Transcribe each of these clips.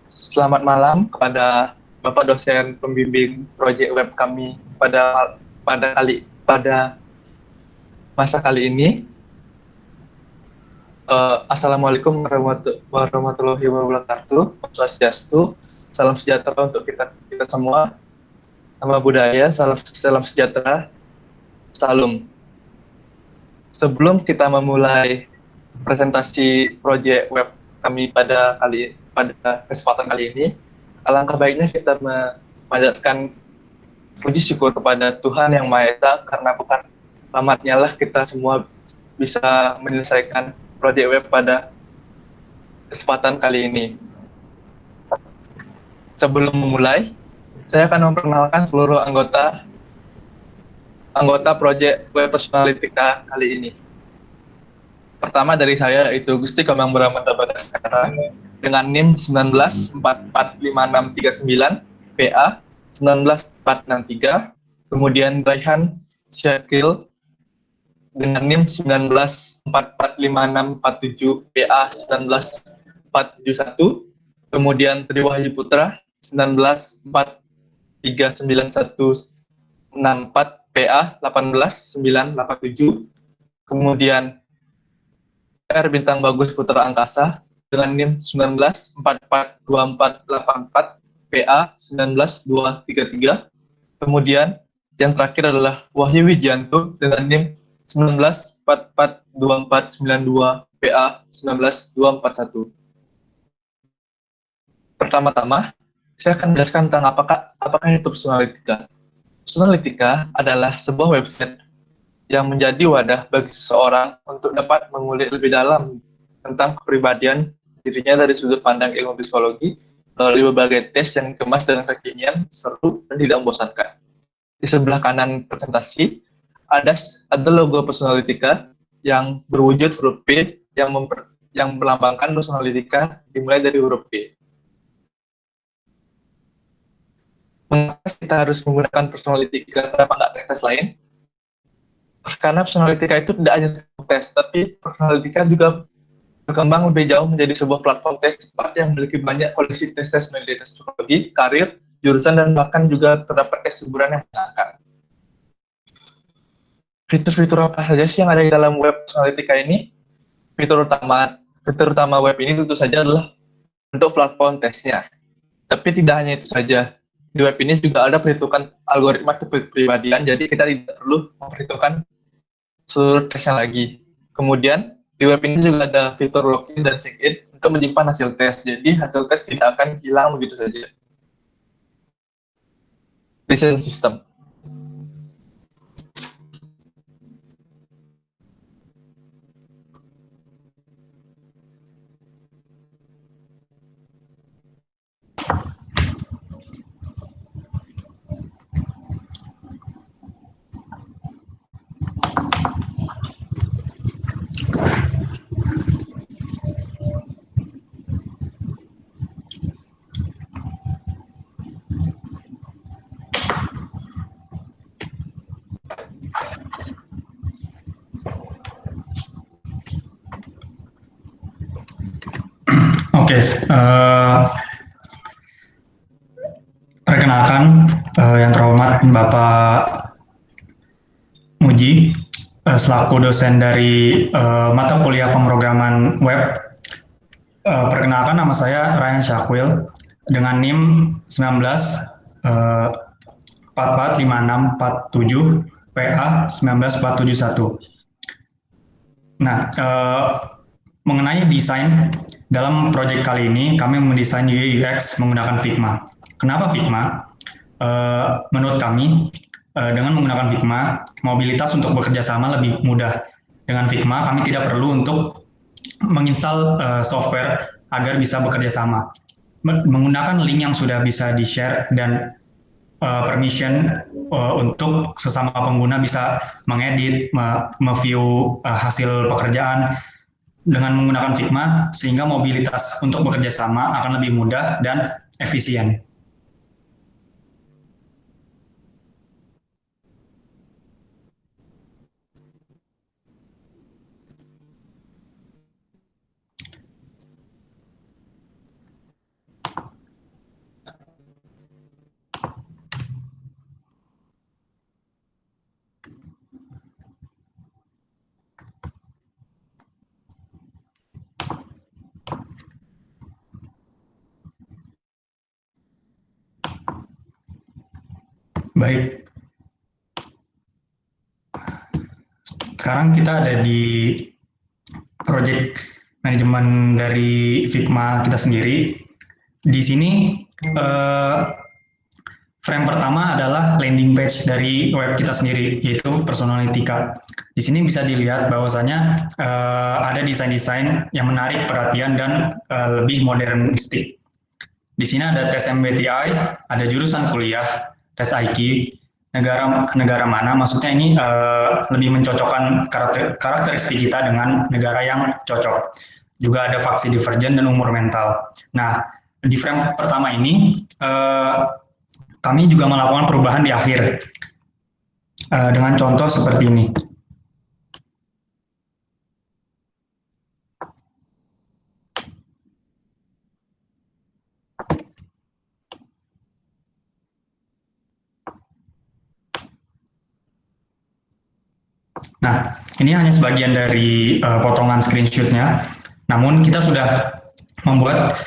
Selamat malam kepada Bapak dosen pembimbing proyek web kami pada masa kali ini. Assalamualaikum warahmatullahi wabarakatuh. Om Swastiastu. Salam sejahtera untuk kita semua. Nama budaya, salam sejahtera. Salam. Sebelum kita memulai presentasi proyek web kami pada kesempatan kali ini, alangkah baiknya kita memanjatkan puji syukur kepada Tuhan Yang Maha Esa, karena bukan rahmat-Nya lah kita semua bisa menyelesaikan proyek web pada kesempatan kali ini. Sebelum memulai, saya akan memperkenalkan seluruh anggota proyek web personalitika kali ini. Pertama dari saya yaitu Gusti Kemang Bramata Bagaskara dengan NIM 19445639 PA 19463. Kemudian Raihan Syakil dengan NIM 19445647 PA 19471. Kemudian Triwahyu Putra 19439164 PA 18987. Kemudian R Bintang Bagus Putra Angkasa dengan NIM 19442484 PA 19233. Kemudian yang terakhir adalah Wahyu Wijanto dengan NIM 19442492 PA 19241. Pertama-tama, saya akan menjelaskan tentang apakah itu personalitika. Personalitika adalah sebuah website yang menjadi wadah bagi seseorang untuk dapat mengulik lebih dalam tentang kepribadian dirinya dari sudut pandang ilmu psikologi melalui berbagai tes yang dikemas dengan kekinian, seru, dan tidak membosankan. Di sebelah kanan presentasi ada logo Personalitika yang berwujud huruf P yang melambangkan Personalitika dimulai dari huruf P. Mengapa kita harus menggunakan Personalitika? Kenapa nggak tes-tes lain? Karena personalitika itu tidak hanya tes, tapi personalitika juga berkembang lebih jauh menjadi sebuah platform tes cepat yang memiliki banyak koleksi tes-tes mulai tes psikologi, karir, jurusan, dan bahkan juga terdapat tes hiburan yang menyenangkan. Fitur-fitur apa saja sih yang ada di dalam web personalitika ini? Fitur utama web ini tentu saja adalah untuk platform tesnya. Tapi tidak hanya itu saja. Di web ini juga ada perhitungan algoritma kepribadian, jadi kita tidak perlu memperhitungkan seluruh tesnya lagi. Kemudian di web ini juga ada fitur login dan sign-in untuk menyimpan hasil tes. Jadi hasil tes tidak akan hilang begitu saja. Decision system. Oke, perkenalkan yang terhormat Bapak Muji, selaku dosen dari mata kuliah pemrograman web. Perkenalkan, nama saya Ryan Syakwil dengan NIM 19445647 PA 19471. Nah, mengenai desain, dalam proyek kali ini kami mendesain UI UX menggunakan Figma. Kenapa Figma? Menurut kami, dengan menggunakan Figma, mobilitas untuk bekerja sama lebih mudah. Dengan Figma, kami tidak perlu untuk menginstal software agar bisa bekerja sama. Menggunakan link yang sudah bisa di-share dan permission untuk sesama pengguna bisa mengedit, me-view hasil pekerjaan dengan menggunakan Figma, sehingga mobilitas untuk bekerja sama akan lebih mudah dan efisien. Baik. Sekarang kita ada di project manajemen dari Figma kita sendiri. Di sini frame pertama adalah landing page dari web kita sendiri, yaitu Personalitika. Di sini bisa dilihat bahwasanya ada desain-desain yang menarik perhatian dan lebih modernistik. Di sini ada tes MBTI, ada jurusan kuliah, tes IQ, negara mana, maksudnya ini lebih mencocokkan karakteristik kita dengan negara yang cocok. Juga ada faksi divergen dan umur mental. Nah, di frame pertama ini kami juga melakukan perubahan di akhir dengan contoh seperti ini. Nah, ini hanya sebagian dari potongan screenshot-nya. Namun kita sudah membuat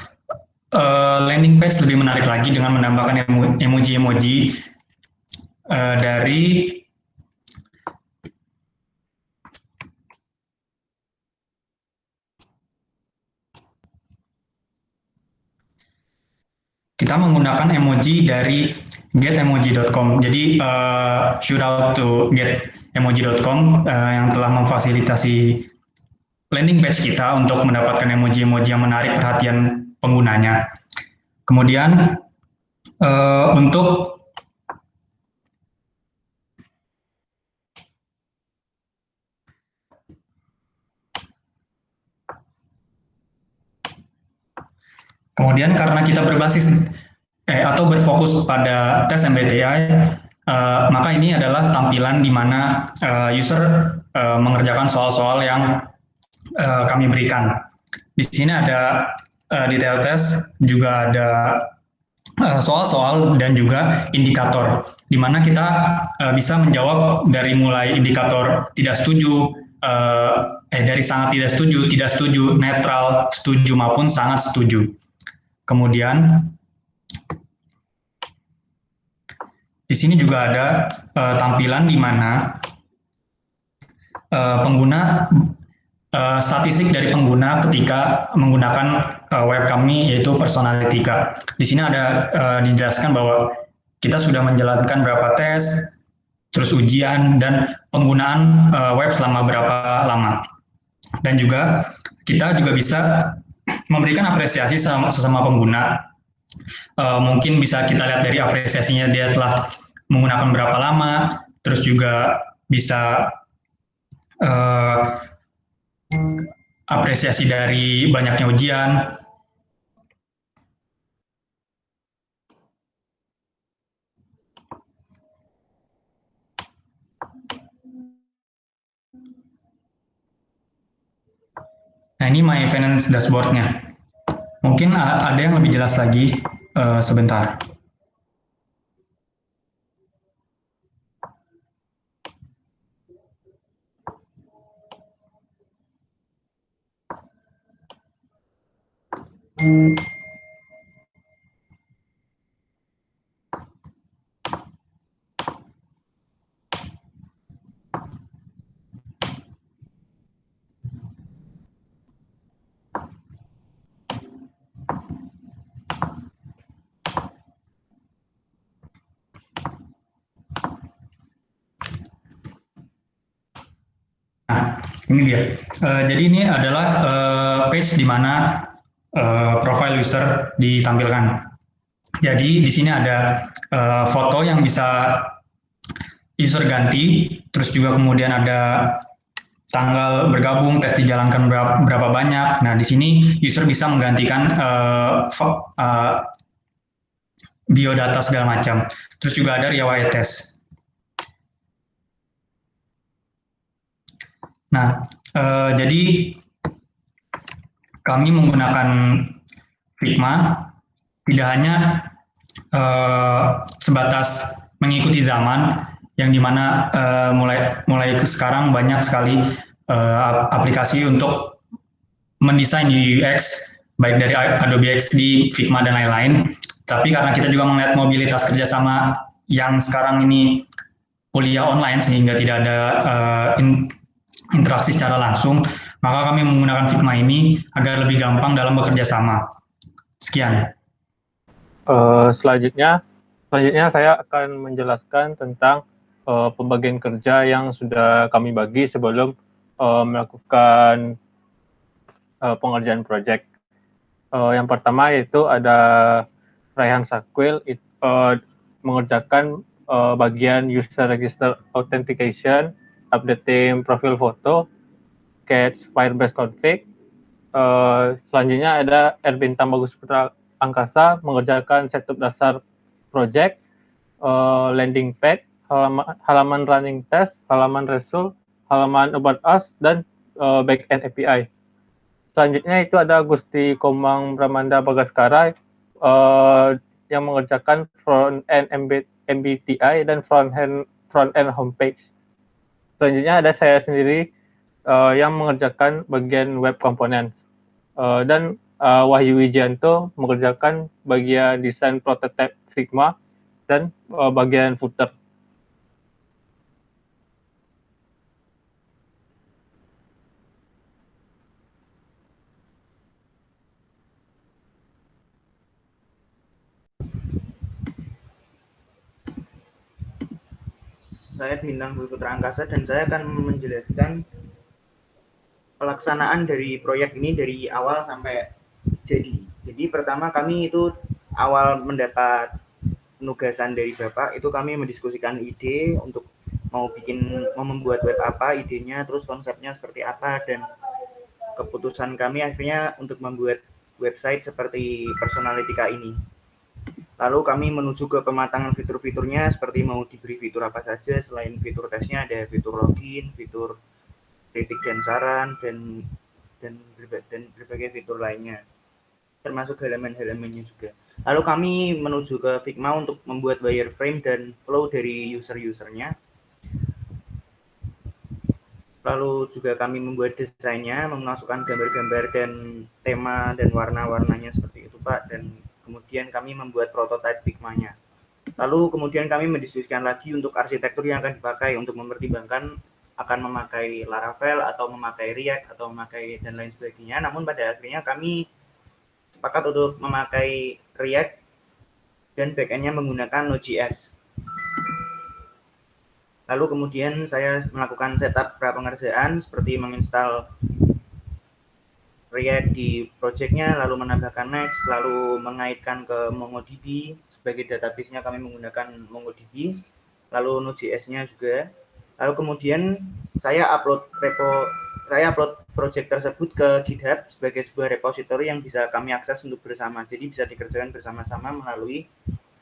landing page lebih menarik lagi dengan menambahkan emoji-emoji dari kita menggunakan emoji dari getemoji.com. Jadi shout out to getemoji.com yang telah memfasilitasi landing page kita untuk mendapatkan emoji-emoji yang menarik perhatian penggunanya. Kemudian untuk kemudian karena kita berbasis atau berfokus pada tes MBTI, maka ini adalah tampilan di mana user mengerjakan soal-soal yang kami berikan. Di sini ada detail test, juga ada soal-soal dan juga indikator, di mana kita bisa menjawab dari mulai indikator tidak setuju, dari sangat tidak setuju, netral, setuju maupun sangat setuju. Kemudian di sini juga ada tampilan di mana pengguna statistik dari pengguna ketika menggunakan web kami, yaitu Personalitika. Di sini ada dijelaskan bahwa kita sudah menjalankan berapa tes, terus ujian, dan penggunaan web selama berapa lama. Dan juga kita juga bisa memberikan apresiasi sesama pengguna. Mungkin bisa kita lihat dari apresiasinya dia telah menggunakan berapa lama, terus juga bisa apresiasi dari banyaknya ujian. Nah, ini My Finance Dashboard-nya. Mungkin ada yang lebih jelas lagi, sebentar. Nah, ini dia. Jadi ini adalah page di mana profile user ditampilkan. Jadi di sini ada foto yang bisa user ganti, terus juga kemudian ada tanggal bergabung, tes dijalankan berapa banyak. Nah, di sini user bisa menggantikan biodata segala macam. Terus juga ada riwayat tes. Nah, jadi kami menggunakan Figma tidak hanya sebatas mengikuti zaman, yang dimana mulai ke sekarang banyak sekali aplikasi untuk mendesain UX, baik dari Adobe XD, Figma, dan lain-lain. Tapi karena kita juga melihat mobilitas kerjasama yang sekarang ini kuliah online sehingga tidak ada interaksi secara langsung, maka kami menggunakan Figma ini agar lebih gampang dalam bekerja sama. Sekian. Selanjutnya saya akan menjelaskan tentang pembagian kerja yang sudah kami bagi sebelum melakukan pengerjaan proyek. Yang pertama yaitu ada Raihan Sakwil mengerjakan bagian user register authentication, updating profil foto, catch Firebase config. Selanjutnya ada Erwin Tambagus Putra Angkasa mengerjakan setup dasar project, landing page, halaman running test, halaman result, halaman about us, dan backend API. Selanjutnya itu ada Gusti Komang Bramanda Bagaskara yang mengerjakan front end MBTI dan front end homepage. Selanjutnya ada saya sendiri yang mengerjakan bagian web components, dan Wahyu Wijanto mengerjakan bagian desain prototype Figma dan bagian footer. Saya Bintang Dwi Putra Angkasa dan saya akan menjelaskan pelaksanaan dari proyek ini dari awal sampai jadi. Jadi pertama kami itu awal mendapat penugasan dari Bapak itu kami mendiskusikan ide untuk mau membuat web apa, idenya, terus konsepnya seperti apa, dan keputusan kami akhirnya untuk membuat website seperti Personalitika ini. Lalu kami menuju ke pematangan fitur-fiturnya seperti mau diberi fitur apa saja. Selain fitur tesnya ada fitur login, fitur kritik dan saran, dan berbagai fitur lainnya, termasuk halaman-halamannya juga. Lalu kami menuju ke Figma untuk membuat wireframe dan flow dari user-usernya. Lalu juga kami membuat desainnya, memasukkan gambar-gambar dan tema dan warna-warnanya seperti itu Pak, dan kemudian kami membuat prototipe Figma-nya. Lalu kemudian kami mendiskusikan lagi untuk arsitektur yang akan dipakai untuk mempertimbangkan akan memakai Laravel atau memakai React atau memakai dan lain sebagainya. Namun pada akhirnya kami sepakat untuk memakai React dan backend-nya menggunakan Node.js. Lalu kemudian saya melakukan setup pra-pengerjaan seperti menginstal React di project-nya, lalu menambahkan Next, lalu mengaitkan ke MongoDB. Sebagai database-nya kami menggunakan MongoDB, lalu Node.js-nya juga. Lalu kemudian saya upload project tersebut ke GitHub sebagai sebuah repository yang bisa kami akses untuk bersama. Jadi bisa dikerjakan bersama-sama melalui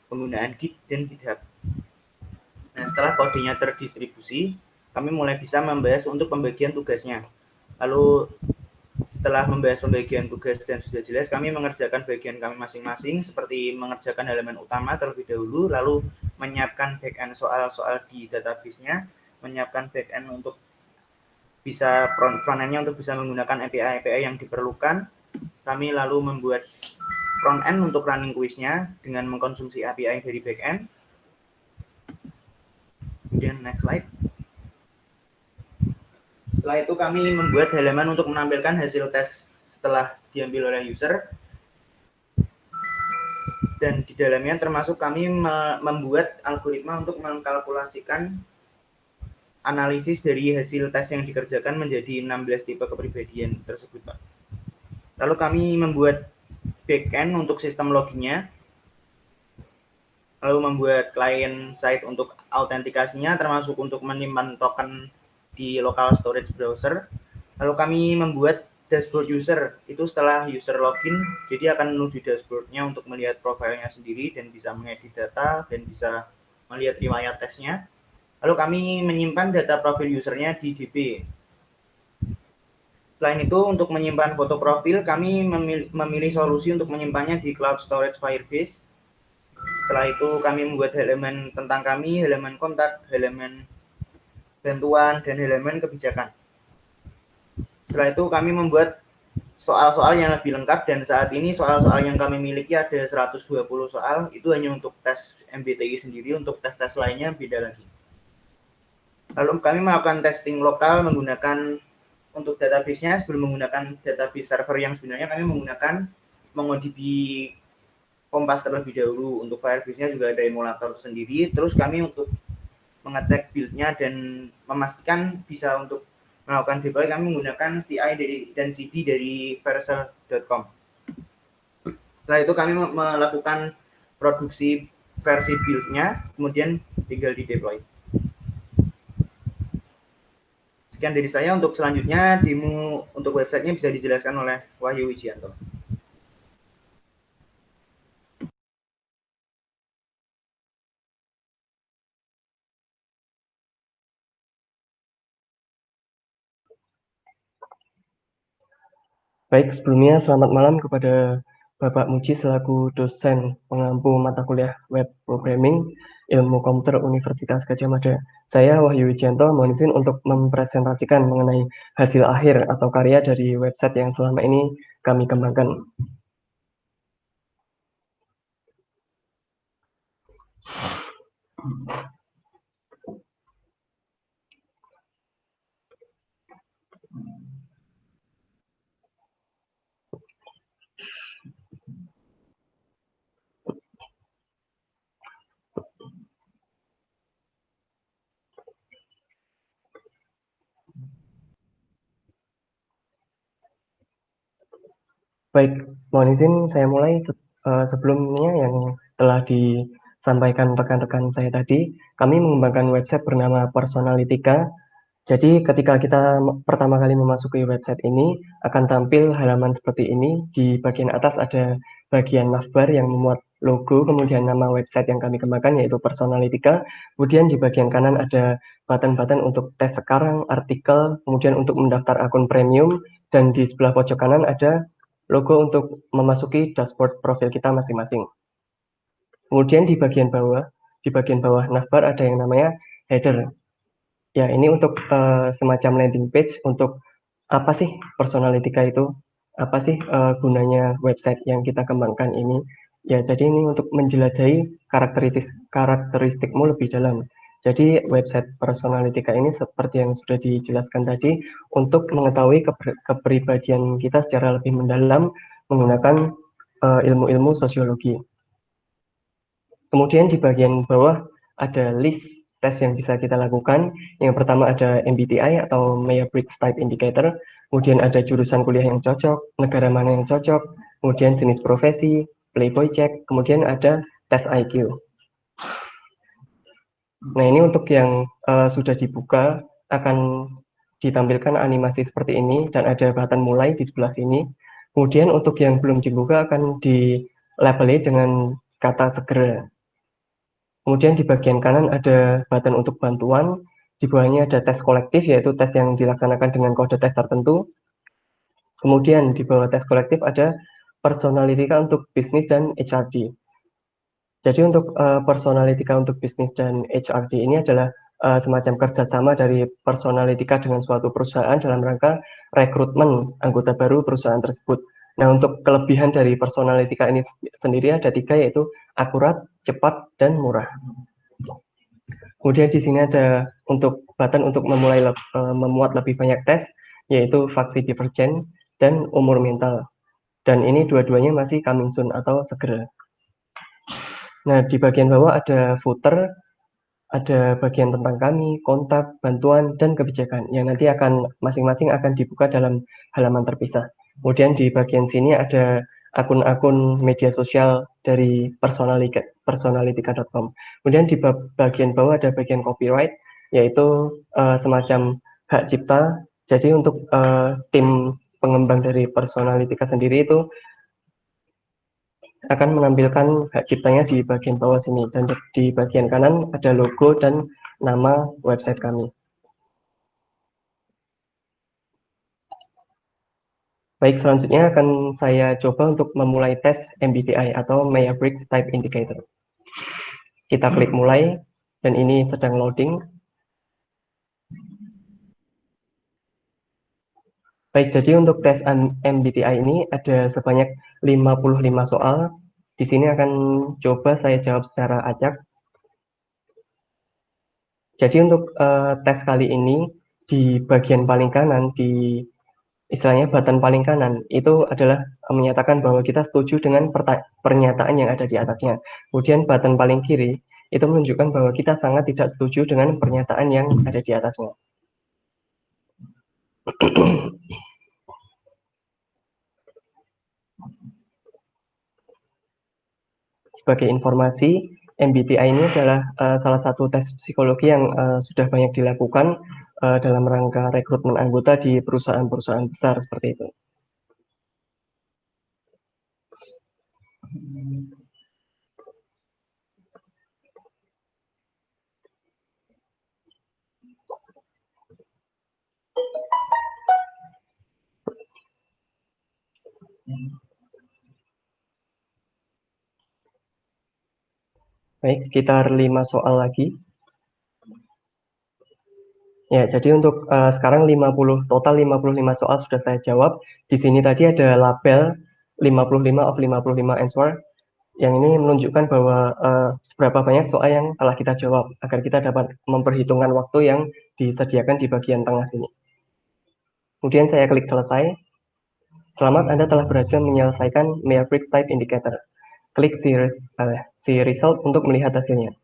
penggunaan Git dan GitHub. Nah, setelah kodenya terdistribusi, kami mulai bisa membahas untuk pembagian tugasnya. Lalu setelah membahas pembagian tugas dan sudah jelas, kami mengerjakan bagian kami masing-masing seperti mengerjakan halaman utama terlebih dahulu, lalu menyiapkan backend soal-soal di database-nya, menyiapkan backend untuk bisa front-end-nya untuk bisa menggunakan API-API yang diperlukan. Kami lalu membuat front-end untuk running quiz-nya dengan mengkonsumsi API dari backend. Kemudian next slide. Setelah itu kami membuat halaman untuk menampilkan hasil tes setelah diambil oleh user. Dan di dalamnya termasuk kami membuat algoritma untuk mengkalkulasikan analisis dari hasil tes yang dikerjakan menjadi 16 tipe kepribadian tersebut, Pak. Lalu kami membuat backend untuk sistem loginnya. Lalu membuat client side untuk autentikasinya, termasuk untuk menyimpan token di local storage browser. Lalu kami membuat dashboard user, itu setelah user login, jadi akan menuju dashboardnya untuk melihat profilnya sendiri dan bisa mengedit data dan bisa melihat riwayat tesnya. Lalu kami menyimpan data profil usernya di DB. Selain itu, untuk menyimpan foto profil, kami memilih solusi untuk menyimpannya di cloud storage Firebase. Setelah itu kami membuat halaman tentang kami, halaman kontak, halaman bantuan, dan halaman kebijakan. Setelah itu kami membuat soal-soal yang lebih lengkap, dan saat ini soal-soal yang kami miliki ada 120 soal, itu hanya untuk tes MBTI sendiri, untuk tes-tes lainnya beda lagi. Lalu kami melakukan testing lokal menggunakan, untuk database-nya sebelum menggunakan database server yang sebenarnya kami menggunakan MongoDB Kompas terlebih dahulu. Untuk Firebase-nya juga ada emulator sendiri, terus kami untuk mengecek build-nya dan memastikan bisa untuk melakukan deploy, kami menggunakan CI dan CD dari Vercel.com. Setelah itu kami melakukan produksi versi build-nya, kemudian tinggal di deploy. Sekian dari saya. Untuk selanjutnya, demo untuk websitenya bisa dijelaskan oleh Wahyu Wijianto. Baik, sebelumnya selamat malam kepada Bapak Muji selaku dosen pengampu mata kuliah Web Programming Ilmu Komputer Universitas Gadjah Mada. Saya Wahyu Wijianto mohon izin untuk mempresentasikan mengenai hasil akhir atau karya dari website yang selama ini kami kembangkan. Baik, mohon izin saya mulai sebelumnya yang telah disampaikan rekan-rekan saya tadi. Kami mengembangkan website bernama Personalitika. Jadi ketika kita pertama kali memasuki website ini, akan tampil halaman seperti ini. Di bagian atas ada bagian navbar yang memuat logo, kemudian nama website yang kami kembangkan yaitu Personalitika. Kemudian di bagian kanan ada button-button untuk tes sekarang, artikel, kemudian untuk mendaftar akun premium, dan di sebelah pojok kanan ada logo untuk memasuki dashboard profil kita masing-masing. Kemudian di bagian bawah navbar ada yang namanya header. Ya, ini untuk semacam landing page untuk apa sih Personalitika itu? Apa sih gunanya website yang kita kembangkan ini? Ya, jadi ini untuk menjelajahi karakteristikmu lebih dalam. Jadi website Personalitika ini seperti yang sudah dijelaskan tadi, untuk mengetahui kepribadian kita secara lebih mendalam menggunakan ilmu-ilmu sosiologi. Kemudian di bagian bawah ada list tes yang bisa kita lakukan. Yang pertama ada MBTI atau Myers-Briggs Type Indicator, kemudian ada jurusan kuliah yang cocok, negara mana yang cocok, kemudian jenis profesi, Playboy check, kemudian ada tes IQ. Nah, ini untuk yang sudah dibuka akan ditampilkan animasi seperti ini dan ada button mulai di sebelah sini. Kemudian untuk yang belum dibuka akan dilabeli dengan kata segera. Kemudian di bagian kanan ada button untuk bantuan, di bawahnya ada tes kolektif, yaitu tes yang dilaksanakan dengan kode tes tertentu. Kemudian di bawah tes kolektif ada Personalitika untuk bisnis dan HRD. Jadi untuk Personalitika untuk bisnis dan HRD ini adalah semacam kerjasama dari Personalitika dengan suatu perusahaan dalam rangka rekrutmen anggota baru perusahaan tersebut. Nah, untuk kelebihan dari Personalitika ini sendiri ada 3, yaitu akurat, cepat, dan murah. Kemudian di sini ada untuk button untuk memuat lebih banyak tes, yaitu faksi divergen dan umur mental. Dan ini dua-duanya masih coming soon atau segera. Nah, di bagian bawah ada footer, ada bagian tentang kami, kontak, bantuan, dan kebijakan yang nanti akan masing-masing akan dibuka dalam halaman terpisah. Kemudian di bagian sini ada akun-akun media sosial dari personalitika.com. Kemudian di bagian bawah ada bagian copyright, yaitu semacam hak cipta. Jadi untuk tim pengembang dari Personalitika sendiri itu akan menampilkan hak ciptanya di bagian bawah sini, dan di bagian kanan ada logo dan nama website kami. Baik, selanjutnya akan saya coba untuk memulai tes MBTI atau Myers-Briggs Type Indicator. Kita klik mulai, dan ini sedang loading. Baik, jadi untuk tes MBTI ini ada sebanyak 55 soal. Di sini akan coba saya jawab secara acak. Jadi untuk tes kali ini di bagian paling kanan, di istilahnya button paling kanan, itu adalah menyatakan bahwa kita setuju dengan pernyataan yang ada di atasnya. Kemudian button paling kiri itu menunjukkan bahwa kita sangat tidak setuju dengan pernyataan yang ada di atasnya. Sebagai informasi, MBTI ini adalah salah satu tes psikologi yang sudah banyak dilakukan dalam rangka rekrutmen anggota di perusahaan-perusahaan besar seperti itu. Baik, sekitar 5 soal lagi. Ya, jadi untuk sekarang total 55 soal sudah saya jawab. Di sini tadi ada label 55 of 55 answer. Yang ini menunjukkan bahwa seberapa banyak soal yang telah kita jawab, agar kita dapat memperhitungkan waktu yang disediakan di bagian tengah sini. Kemudian saya klik selesai. Selamat, Anda telah berhasil menyelesaikan Myers-Briggs Type Indicator. Klik see result untuk melihat hasilnya.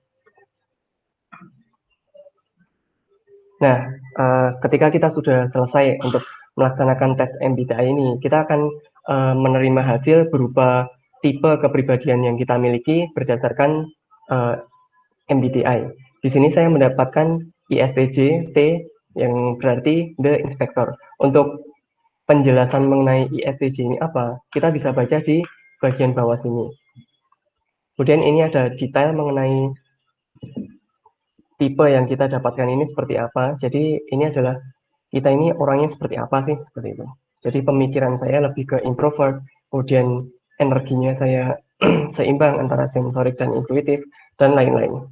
Nah, ketika kita sudah selesai untuk melaksanakan tes MBTI ini, kita akan menerima hasil berupa tipe kepribadian yang kita miliki berdasarkan MBTI. Di sini saya mendapatkan ISTJ T yang berarti The Inspector. Untuk penjelasan mengenai ISTJ ini apa, kita bisa baca di bagian bawah sini. Kemudian ini ada detail mengenai tipe yang kita dapatkan ini seperti apa. Jadi ini adalah kita ini orangnya seperti apa sih, seperti itu. Jadi pemikiran saya lebih ke introvert, kemudian energinya saya seimbang antara sensorik dan intuitif, dan lain-lain.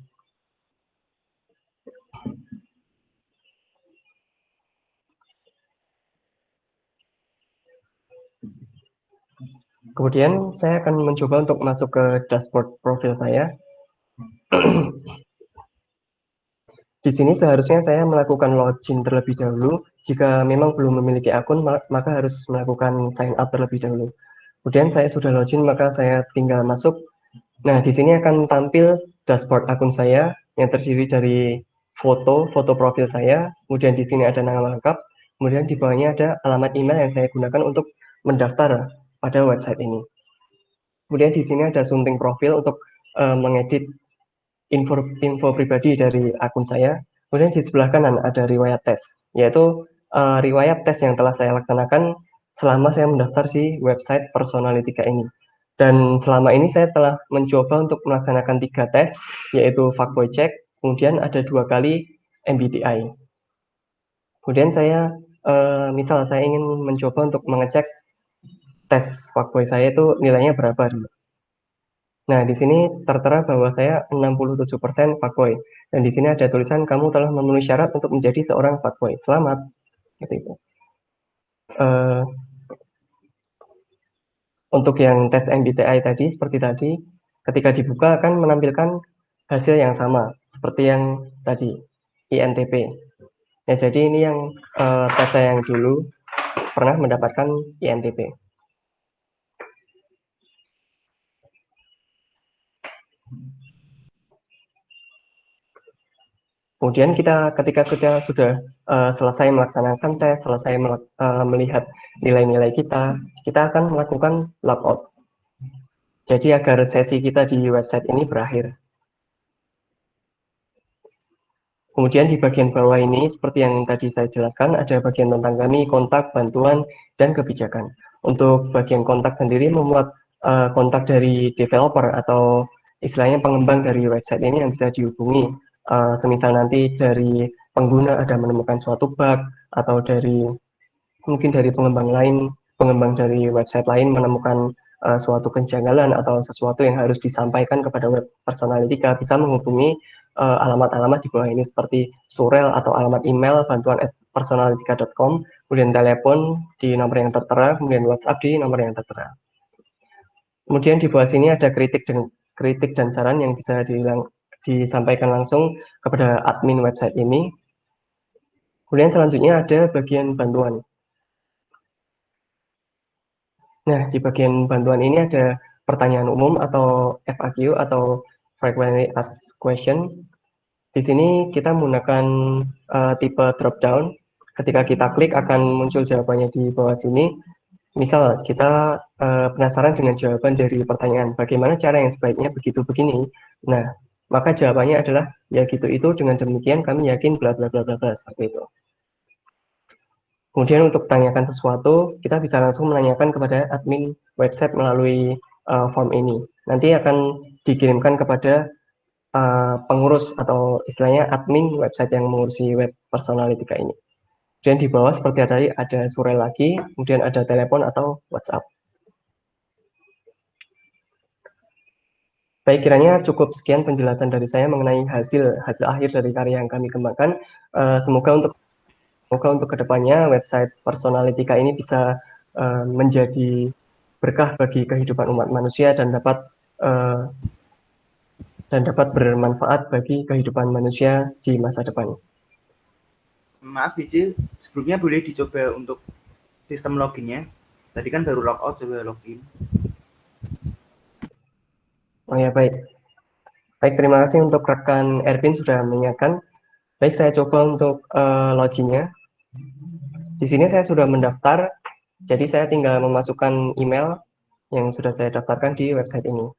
Kemudian saya akan mencoba untuk masuk ke dashboard profil saya. Di sini seharusnya saya melakukan login terlebih dahulu. Jika memang belum memiliki akun, maka harus melakukan sign up terlebih dahulu. Kemudian saya sudah login, maka saya tinggal masuk. Nah, di sini akan tampil dashboard akun saya yang terdiri dari foto profil saya, kemudian di sini ada nama lengkap, kemudian di bawahnya ada alamat email yang saya gunakan untuk mendaftar pada website ini. Kemudian di sini ada sunting profil untuk mengedit info pribadi dari akun saya. Kemudian di sebelah kanan ada riwayat tes, yaitu riwayat tes yang telah saya laksanakan selama saya mendaftar di website Personalitika ini. Dan selama ini saya telah mencoba untuk melaksanakan 3 tes, yaitu fuckboy check, kemudian ada 2 kali MBTI. Kemudian saya, misal saya ingin mencoba untuk mengecek tes fuckboy saya itu nilainya berapa dulu. Nah, di sini tertera bahwa saya 67% fuckboy. Dan di sini ada tulisan, kamu telah memenuhi syarat untuk menjadi seorang fuckboy. Selamat. Gitu itu. Untuk yang tes MBTI tadi, seperti tadi, ketika dibuka akan menampilkan hasil yang sama, seperti yang tadi, INTP. Ya, jadi ini yang tes saya yang dulu pernah mendapatkan INTP. Kemudian ketika kita sudah selesai melaksanakan tes, selesai melihat nilai-nilai kita akan melakukan logout. Jadi agar sesi kita di website ini berakhir. Kemudian di bagian bawah ini, seperti yang tadi saya jelaskan, ada bagian tentang kami, kontak, bantuan, dan kebijakan. Untuk bagian kontak sendiri memuat kontak dari developer atau istilahnya pengembang dari website ini yang bisa dihubungi. Semisal nanti dari pengguna ada menemukan suatu bug, atau mungkin dari pengembang dari website lain menemukan suatu kejanggalan atau sesuatu yang harus disampaikan kepada web Personalitika, bisa menghubungi alamat-alamat di bawah ini seperti surel atau alamat email www.personalitika.com, kemudian telepon di nomor yang tertera, kemudian WhatsApp di nomor yang tertera. Kemudian di bawah sini ada kritik dan saran yang bisa disampaikan langsung kepada admin website ini. Kemudian selanjutnya ada bagian bantuan. Nah, di bagian bantuan ini ada pertanyaan umum atau FAQ atau Frequently Asked Question. Di sini kita menggunakan tipe drop down. Ketika kita klik akan muncul jawabannya di bawah sini. Misal kita penasaran dengan jawaban dari pertanyaan, bagaimana cara yang sebaiknya begitu begini. Nah, maka jawabannya adalah ya gitu itu, dengan demikian kami yakin bla bla bla bla bla, seperti itu. Kemudian untuk tanyakan sesuatu, kita bisa langsung menanyakan kepada admin website melalui form ini. Nanti akan dikirimkan kepada pengurus atau istilahnya admin website yang mengurusi web Personalitika ini. Kemudian di bawah seperti tadi ada surel lagi, kemudian ada telepon atau WhatsApp. Baik, kiranya cukup sekian penjelasan dari saya mengenai hasil akhir dari karya yang kami kembangkan. Semoga untuk kedepannya website Personalitika ini bisa menjadi berkah bagi kehidupan umat manusia dan dapat bermanfaat bagi kehidupan manusia di masa depan. Maaf Bici, sebelumnya boleh dicoba untuk sistem loginnya. Tadi kan baru logout, coba login. Oh ya, baik. Baik, terima kasih untuk rekan Ervin sudah mengingatkan. Baik, saya coba untuk loginnya. Di sini saya sudah mendaftar, jadi saya tinggal memasukkan email yang sudah saya daftarkan di website ini.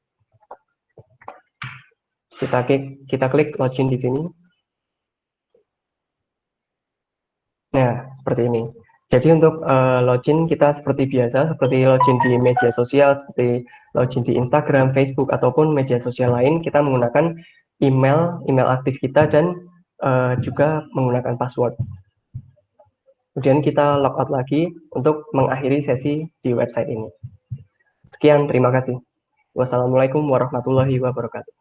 Kita klik login di sini. Nah, seperti ini. Jadi untuk login kita seperti biasa, seperti login di media sosial, seperti login di Instagram, Facebook, ataupun media sosial lain, kita menggunakan email aktif kita dan juga menggunakan password. Kemudian kita logout lagi untuk mengakhiri sesi di website ini. Sekian, terima kasih. Wassalamualaikum warahmatullahi wabarakatuh.